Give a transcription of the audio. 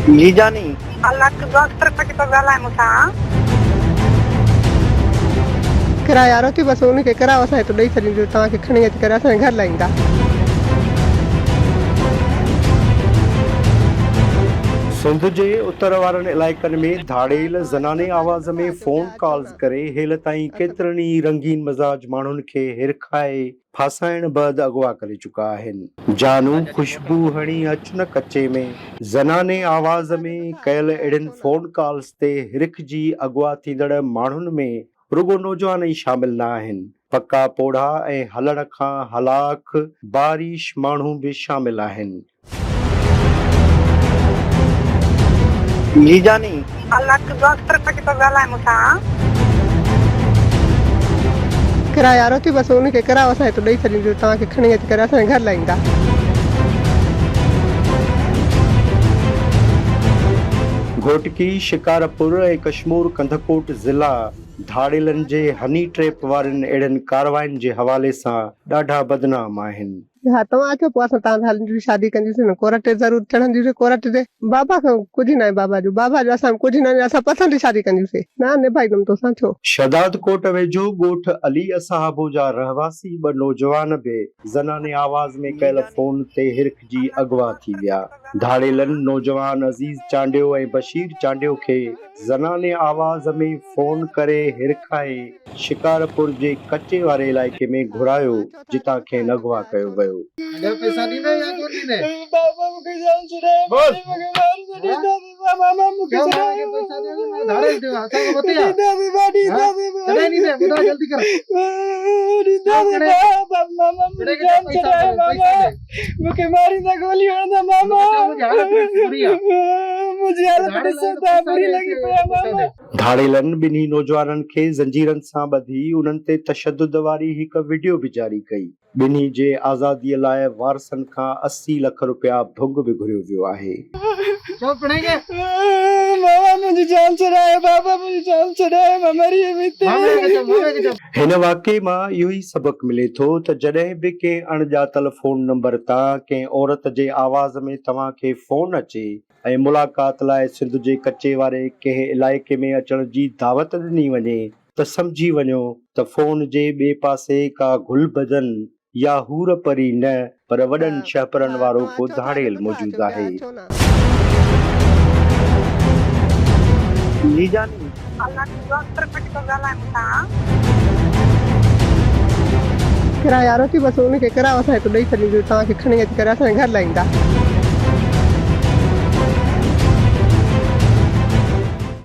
जी जानी अल्लाह के डॉक्टर पटी तो गला मुसा किराया रोटी बस उनखे किरायो असां हिते ॾेई छॾींदो तव्हांखे खणी अची करे असांजे घर लाहींदा। सिंध जे उत्तर वारनि इलाइक़नि में धाड़ेल ज़नाने आवाज़ में फ़ोन कॉल्स करे हेल ताईं केतिरनि ई रंगीन मज़ाज माण्हुनि खे हिरखाए फासाइण बैदि अगवा करे चुका आहिनि। जानू ख़ुशबू हणी अच न कचे में ज़नाने आवाज़ में कयल अहिड़नि फ़ोन कॉल्स ते हिरखजी अगवा थींदड़ माण्हुनि में रुगो नौजवान ई शामिल न आहिनि, पका पोढ़ा ऐं हलण खां हलाक बारिश माण्हू बि शामिल आहिनि। जी जानी अल्लाह के डॉक्टर पटी तो गला मुसा किराया रोटी बस उनखे किरायो असां हिते ॾेई छॾींदो तव्हांखे खणी अची करे असांजे घर लाहींदा। घोटकी शिकारपुर ऐं कश्मीर कंधकोट ज़िला धाड़ेलनि जे हनी ट्रैप वारनि अहिड़नि कारवाइनि जे हवाले सां ॾाढा बदनाम आहिनि। हा तव्हां अचो पोइ असां तव्हां हलंदी शादी कंदीसीं न, कोर्ट ते ज़रूरु चढ़ंदीसीं कोर्ट ते। बाबा खां कुझु न आहे, बाबा जो असां कुझु न आहे, असां पसंदि शादी कंदीसीं न निभाईंदुमि तोसां छो। शदाद कोट वेझो ॻोठ अली असहाबो जा रहवासी ॿ नौजवान बि ज़नाने आवाज़ में कयल फ़ोन ते हिरखजी अगवा थी विया। धाड़ेलनि नौजवान अज़ीज़ चांडियो ऐं बशीर चांडियो खे ज़नाने आवाज़ में फ़ोन करे हिरखाए शिकारपुर जे कचे वारे इलाइक़े में घुरायो, जितां खेनि अगवा कयो वियो। पैसा ॾींदे या कोन ॾींदे? बाबा मुखे जान छुड़ाए बोल। मुखे मार छुड़ाए बाबा मुखे क्यों छुड़ाए मारे पैसा दे धाड़े दे असां को बतिया दादी बाडी हाँ? दादी कॾहिं ॾींदे ॿुधाए जल्दी कर। दादी बाबा मामा मुखे जान छुड़ाए बाबा मुखे मारी दा गोली हणंदा मामा मुझे हालत ॾिसो बुरी लगी पिया मामा। धाड़ेलनि ॿिन्ही नौजवाननि खे ज़ंजीरनि सां ॿधी उन्हनि ते तशदुद वारी हिकु वीडियो बि जारी कई। ॿिन्ही जे आज़ादीअ लाइ वारसनि खां 80 लख रुपया भुग बि घुरियो वियो आहे। चल पढ़ेंगे मामा मुझे जान छुड़ाए बाबा मुझे जान छुड़ाए मां मरी वेंदी। हिन वाक़े मां इहो ई सबक़ मिले थो त जॾहिं बि कंहिं अणॼातल फ़ोन नंबर तां कंहिं औरत जे आवाज़ में तव्हांखे फ़ोन अचे ऐं मुलाक़ात लाइ सिंध जे कचे वारे कंहिं इलाइक़े में अचण जी दावत ॾिनी वञे त समझी वञो त फ़ोन जे ॿिए पासे का गुल बदन या हूर परी न पर वॾनि शहपरनि वारो को धाड़ेल मौजूद आहे। जी जानी अल्लाह के डॉक्टर पटी तो गला मुसा किराया रोटी बस उनखे किरायो असां हिते ॾेई छॾींदो तव्हांखे खणी अची करे असांजे घर लाहींदा।